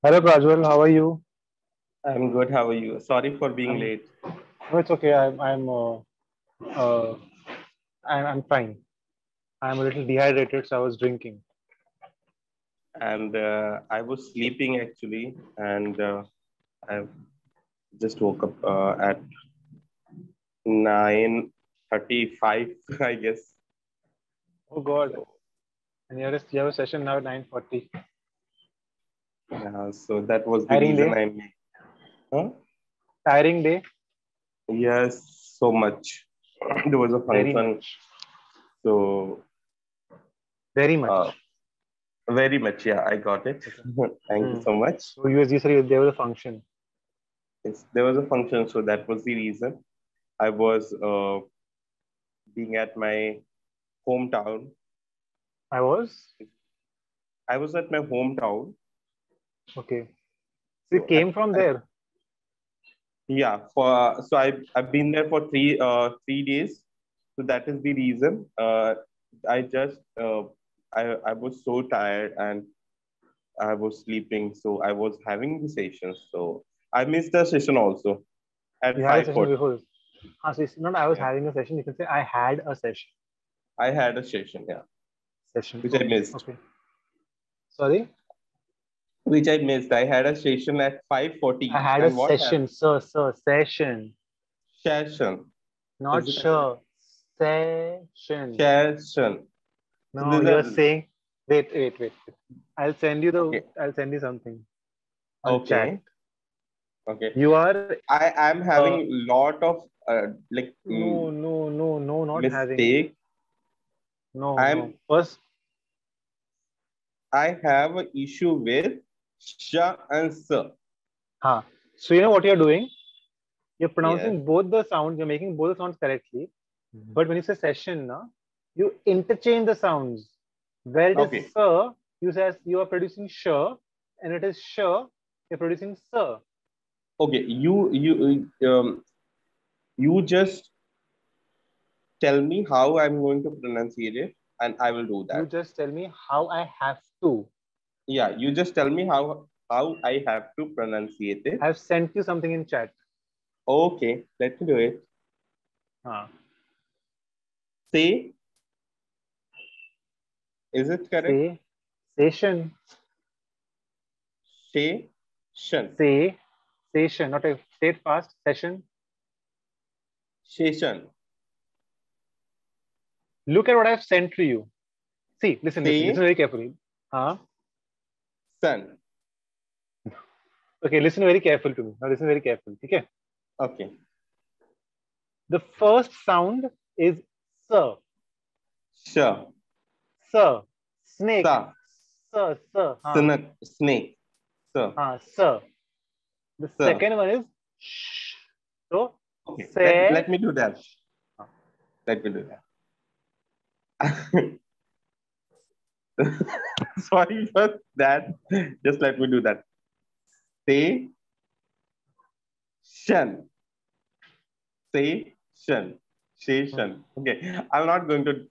Hello, Prajwal. How are you? I'm good. How are you? Sorry for being I'm. late. No, it's okay. Uh, I'm fine. I'm a little dehydrated, so I was drinking. And I was sleeping actually, and I just woke up at 9:35, I guess. Oh God! So And you have a session now at 9:40. yeah, so that was the Tiring reason day. I made. Huh? Tiring day. Yes, so much. There was a Very function, much. so Very uh, much. very much. Yeah, I got it. Okay. Thank you Hmm. so much. So you said there was a function. There was a function, so that was the reason. I was being at my hometown. I was. I was at my hometown. Okay. So you So came from there. yeah, for so I've been there for 3 days. So that is the reason. I just I was so tired and I was sleeping. So I was having the session. So I missed the session also You at had a five session forty. before. So it's not I was Yeah, having a session. You can say I had a session. I had a session. Yeah, Session. which I Okay. missed. Okay. Sorry. Which I missed. I had a session at five I forty. had a And what session, happened? sir, session, Session. not Is it a sure. Session. session? So No, there's you're a saying. Wait. I'll send you the. okay. I'll send you something on chat. Okay. Okay. You are. I am Uh, having lot of like no, not having. mistake. No. I'm First, I have an issue with sh and s. huh. So you know what you're doing? You're Yes. pronouncing both the sounds. You're making both the sounds correctly. But when you say session, na, you interchange the sounds. Where it is Okay. sir, you are producing sh, and it is sh, you're producing sir. Okay. You just tell me how I'm going to pronunciate it, and I will do You that. just tell me how I have to. Yeah. You just tell me how I have to pronunciate it. I've sent you something in chat. Okay. Let me do it. Huh. Say, is it correct? Say, session, Say, shan, say, session, not a say it fast, session. session. Look at what I've sent to you. See, listen Say, very carefully. Huh? sun. Okay, listen very careful to me. Now listen very carefully. Okay. Okay. The first sound is sir. Sh. Sir. Snake. Sa. Sir. Snake. So, Sir. The so, second one is shh. So, okay. say. Let me do that. Let me do that. Sorry for that. Just let me do that. Say, shan. Say, shan. Say, shan. Okay. I'm not going to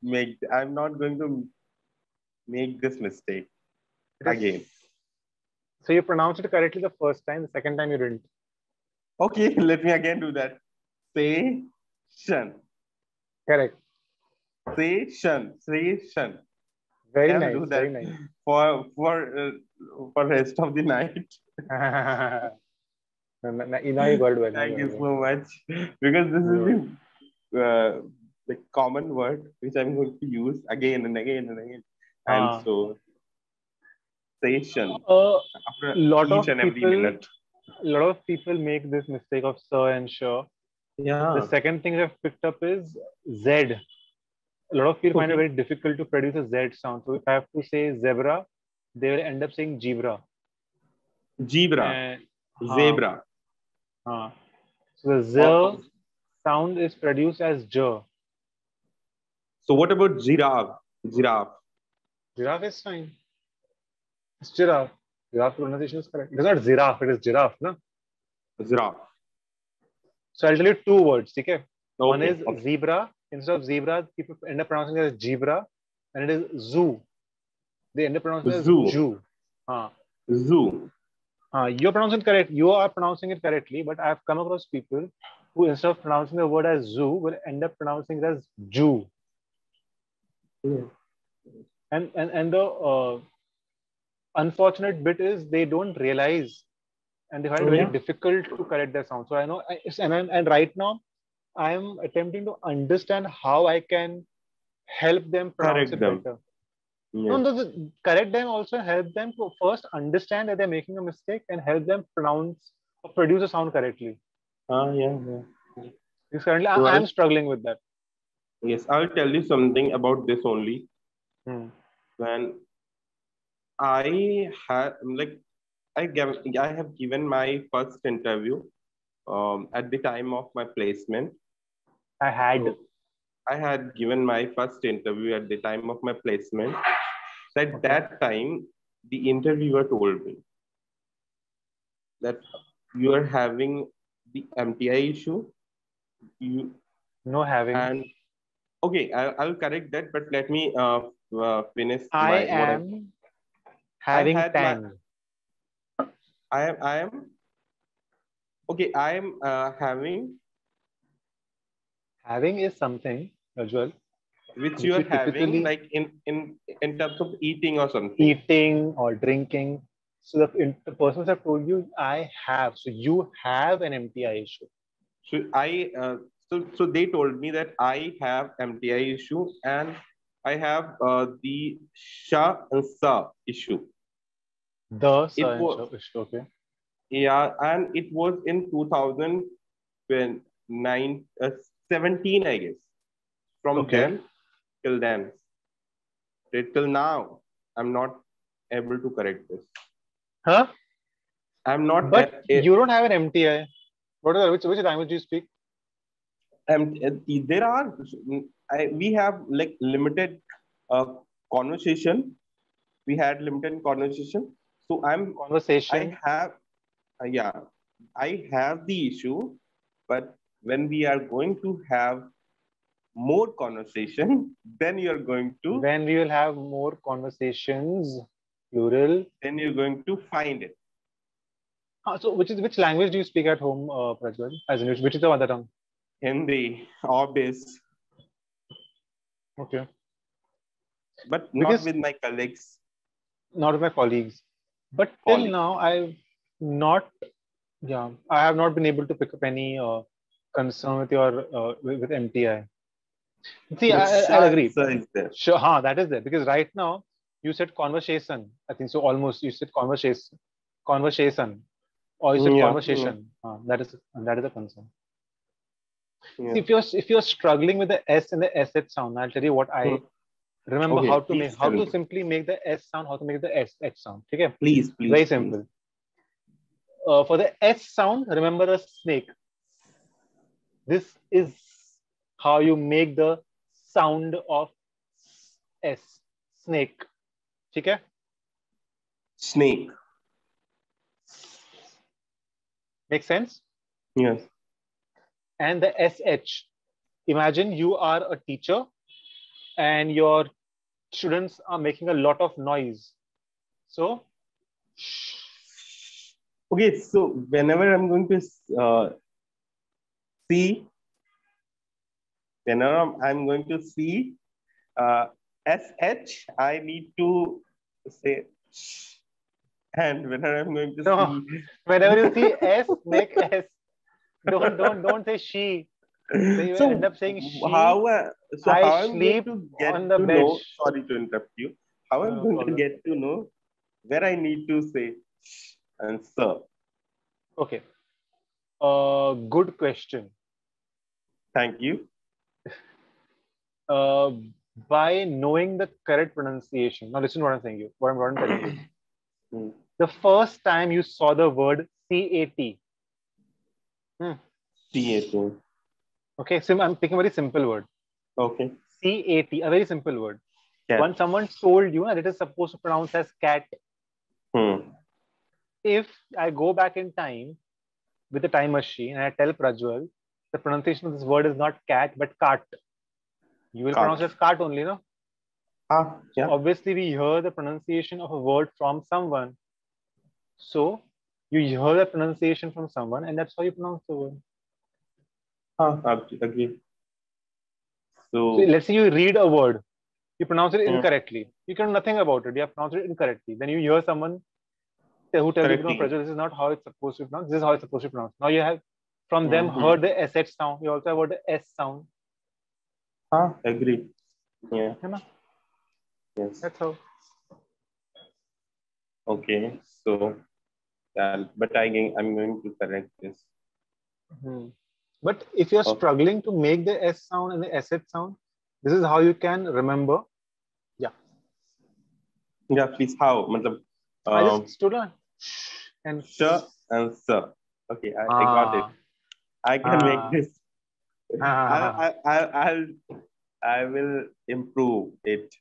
make this mistake It is. again. So you pronounced it correctly the first time. The second time you didn't. Okay. Let me again do that. Say, shan. Correct. Say, shan. Say, shan. Very Can I nice. do Very that nice. for rest of the night? Now you got well. Now you Thank got you well. so much because this is No. the common word which I'm going to use again and again and again, and Uh, so station a after lot each of and every people, minute. make this mistake of sir and sure. The Yeah. second thing I've picked up is Z. A lot of people find it Okay. very difficult to produce a Z sound. So if I have to say zebra, they will end up saying zebra. Zebra. And Zebra. uh, so the Oh, Z sound is produced as J. so what about giraffe? Giraffe. Giraffe is fine. It's giraffe. Giraffe pronunciation is correct. It is not giraffe, it is giraffe. No? Giraffe. So I'll tell you two words. Okay? One Okay. is Okay. zebra. Instead of zebra, people end up pronouncing it as zebra. And it is zoo. They end up pronouncing it as Zoo. Jew. Zoo. You're pronouncing it correct. You are pronouncing it correctly, but I've come across people who instead of pronouncing the word as zoo will end up pronouncing it as Jew. Yeah. And the unfortunate bit is they don't realize and they find it Oh, very yeah. difficult to correct their sound. So I know, and right now I'm attempting to understand how I can help them pronounce Correct it them. better. No, Yes. no, correct them also help them to first understand that they're making a mistake and help them pronounce or produce a sound correctly. Yeah, yeah. Because currently So I'm struggling with that. yes, I'll tell you something about this only. Hmm. When I had like I have given my first interview at the time of my placement. I had. So I had given my first interview at the time of my placement. So at Okay. that time, the interviewer told me that you are having the MTI issue. You No having. and okay, I'll correct that, but let me finish I my what am I having had my tang. I am okay. I am having Having is something, Rajwal, which you which are we having typically like in terms of eating or something. eating or drinking. So the persons have told you I have. So you have an MTI issue. So so they told me that I have MTI issue and I have the sha and sa issue. The It sir was issue. Okay. yeah, and it was in 2009, 17, I guess. From Okay. then till then, till now, I'm not able to correct this. Huh? I'm not But you don't have an MTI. What are which language do you speak? there are we have like limited uh, conversation. We had limited conversation. So I Conversation. have yeah, I have the issue, but when we are going to have more conversation, then you're going to When we will have more conversations, plural. then you're going to find it. So which language do you speak at home, Prajwal? As in which is the mother tongue? Hindi, obvious, Okay. but not Because with my colleagues, not with my colleagues. But till colleagues. now, not, I have not been able to pick up any concern with your with MTI. See, But I'll sha and agree. sa is there. Sure, that is there because right now you said conversation. I think so. Almost you said conversation, or you said Yeah, yeah, conversation. That is a concern. See, yeah. if you're struggling with the S and the SH sound, I'll tell you what I Hmm. remember Okay, please how tell to me. simply make the S sound, how to make the SH sound. Okay, Please, please, very please. simple. For the S sound, remember a snake. This is how you make the sound of S, snake. Okay? Snake. Make sense? Yes. And the SH. Imagine you are a teacher and your students are making a lot of noise. So, Okay, so whenever I'm going to see, whenever I'm going to see SH, I need to say sh. And whenever I'm going to no, see, whenever you see S, make S. Don't say she. So you so end up saying she. how I how I'm going sleep to on get the to bed. know? Sorry to interrupt you. How I'm No going to problem. get to know where I need to say sh and sir? Okay. Good question. Thank you. Uh, by knowing the correct pronunciation. Now listen to what I'm saying you. What I'm telling you. Hmm. The first time you saw the word CAT. C-A-T. Okay, I'm picking a very simple word. Okay. CAT, a very simple word. Cat. When someone told you that it is supposed to pronounce as cat, Hmm. if I go back in time with a time machine and I tell Prajwal the pronunciation of this word is not cat but cart, you will pronounce Cat. it as cart only, no? Ah, So yeah. obviously we hear the pronunciation of a word from someone. So You hear the pronunciation from someone, and that's how you pronounce the word. Agree. So So, let's say you read a word, you pronounce it incorrectly. You can do nothing about it. You have pronounced it incorrectly. Then you hear someone who tells you, correctly. Prajwal, this is not how it's supposed to be pronounced. This is how it's supposed to be pronounced. Now you have from them heard the SH sound. You also have heard the S sound. Agree. Yeah. Yes. That's how. Okay. So, but I'm going to correct this. But if you're struggling to make the S sound and the SH sound, this is how you can remember. Yeah. Yeah, please. How? I just stood on and sir and sir. Okay, I got it. I can make this. I will improve it.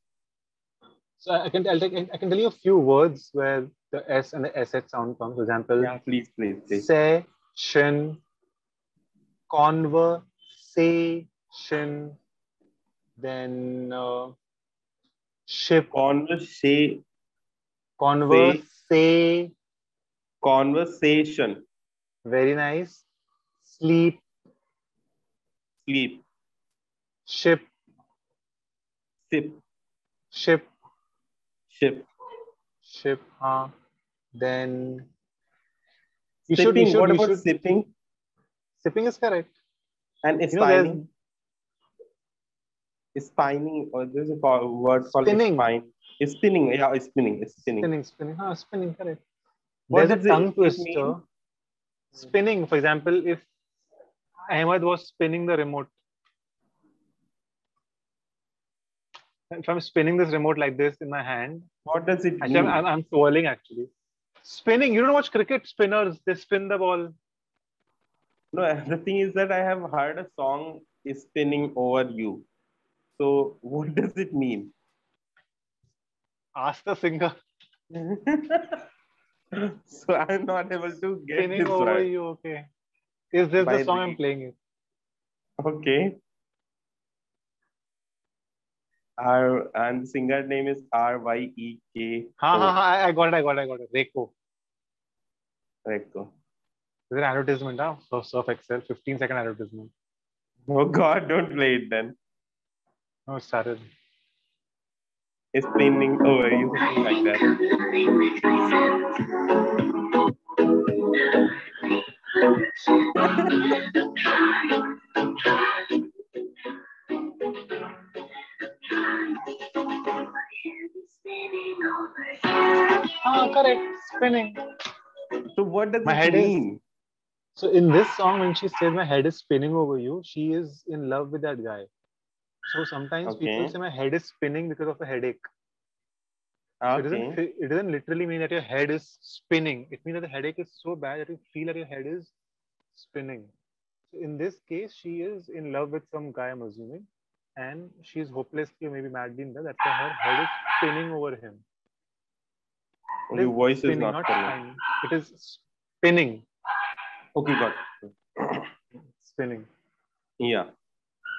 So I can tell you a few words where the S and the SH sound comes. For example, yeah, please. Session, conversation, then ship, conversation. Very nice. Sleep. Ship. Then sipping. What about sipping? Sipping is correct. And spining. Spining, or there's a word called spine. It's spinning. Yeah, it's spinning. It's spinning. Spinning, correct. What There's a tongue twister. Mean? Spinning, for example, if Ahmed was spinning the remote. If I'm spinning this remote like this in my hand. What does it actually, mean? I'm swirling actually. Spinning, you don't watch cricket spinners, they spin the ball. No, the thing is that I have heard a song is spinning over you. So what does it mean? Ask the singer. So I'm not able to get spinning this over word. You, okay. Is this the song I'm playing it? Okay. And the singer name is RYEK. I got it. Reiko. Reiko. This is an advertisement, huh? So Surf Excel, 15-second advertisement. Oh God, don't play it then. No, it started. It's spinning over you, like that. Correct. Spinning. So what does it mean? So in this song, when she says my head is spinning over you, she is in love with that guy. So sometimes people say my head is spinning because of a headache. So it doesn't literally mean that your head is spinning. It means that the headache is so bad that you feel that your head is spinning. So in this case, she is in love with some guy, I'm assuming, and she's hopelessly or maybe madly in love. That's why her head is spinning over him. Your voice spinning, is not coming. It is spinning. Okay, got it. Spinning. Yeah.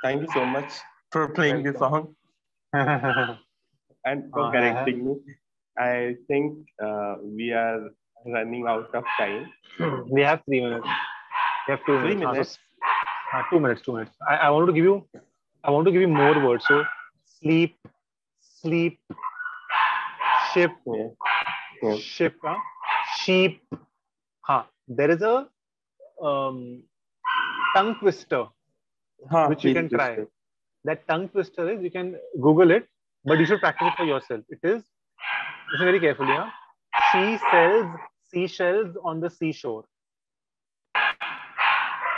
Thank you so much for playing this song and for correcting me. I think we are running out of time. We have 3 minutes. We have 2 minutes. 3 minutes. 2 minutes. 2 minutes. I want to give you. I want to give you more words. So sleep, ship, ship, sheep. There is a tongue twister which you can try. That tongue twister is, you can Google it, but you should practice it for yourself. It is, listen very carefully. She sells seashells on the seashore.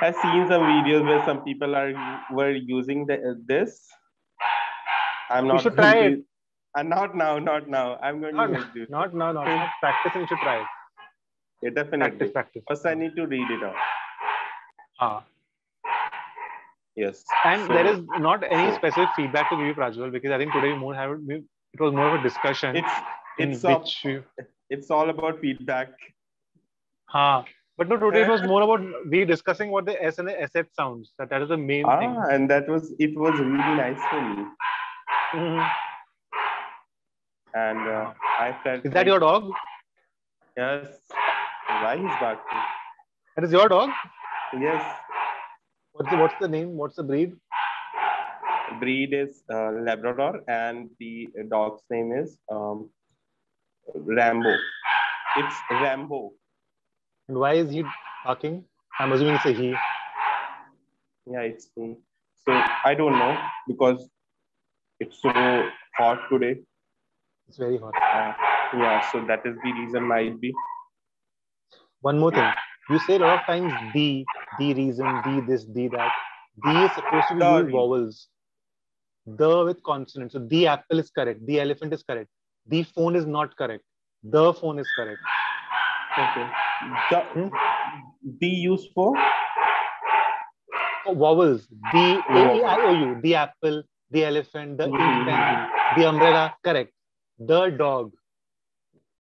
I've seen some videos where some people were using this. I'm not. You should try it. And not now. I'm going to make this. Not now. Not practicing. You should try it. Yeah, definitely. Practice. First, I need to read it out. Yes. And there is not any specific feedback to give you, Prajwal, because I think today it was more of a discussion. It's all about feedback. But no, today it was more about we discussing what the S and the SH sounds. That is the main thing. And it was really nice for me. And I felt. Is that your dog? Yes. Why he's barking? That is your dog? Yes. What's the name? What's the breed? Breed is Labrador, and the dog's name is Rambo. It's Rambo. And why is he barking? I'm assuming it's a he. Yeah, it's me. So I don't know because it's so hot today. It's very hot. Yeah, so that is the reason might be. One more thing. You say a lot of times the reason, the this, the that. The is supposed to be used vowels. The with consonants. So the apple is correct. The elephant is correct. The phone is not correct. The phone is correct. Okay. The used for? For vowels. The A-E-I-O-U. The apple, the elephant, the ink pen, the umbrella. Correct. The dog.